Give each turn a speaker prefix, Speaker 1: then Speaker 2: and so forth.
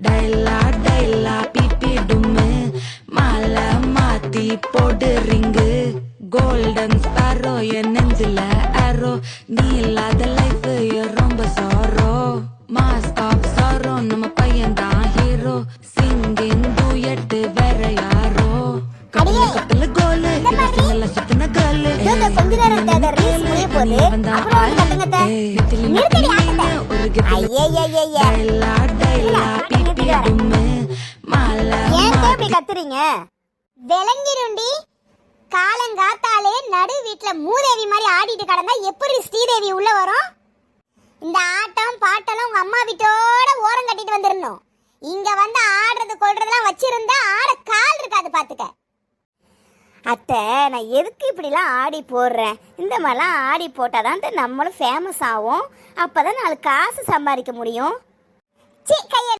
Speaker 1: டைலா டைலா BP டும்மு மாலை மாத்தி போடு ரிங்கு கோல்டன் ஸ்பாரோ என் நெஞ்சில ஆரோ நீ இல்லாத லைஃப் ரொம்ப சாரோ மாஸ்க் ஆஃப் சாரோ நம்ம பையன் தான் ஹீரோ சிங்கிங் டூயட் வேற யாரோ கப்பல கோலு சிங்கல சுத்தின கேர்ளு
Speaker 2: கொஞ்ச நேரம் தேட ரீல்ஸ் முடிய போகுது அப்புறம் கத்துங்கட்ட நிறுத்தடி ஆட்டத்தை ஐயய்யய்யய்ய
Speaker 1: டைலா டைலா பிபி டும்மு மாலை
Speaker 2: ஏன் இப்படி கத்துறீங்க விளங்கிருண்டி காலங்காத்தாலே நடு வீட்டுல மூதேவி மாதிரி ஆடிட்டு கடந்தா எப்படி ஸ்ரீதேவி உள்ள வரும் இந்த ஆட்டம் பாட்டெல்லாம் உங்க அம்மா வீட்டோட ஓரம் கட்டிட்டு வந்துடணும் இங்க வந்து ஆடுறது கொள்றதெல்லாம் வச்சிருந்தா ஆட கால் இருக்காது பாத்துக்க அத்தை நான் எதுக்கு இப்படிலாம் ஆடி போடுறேன் இந்த மாதிரிலாம் ஆடி போட்டாதான் நம்மளும் ஃபேமஸ் ஆகும் அப்பதான் நாலு காசு சம்பாதிக்க முடியும் கைய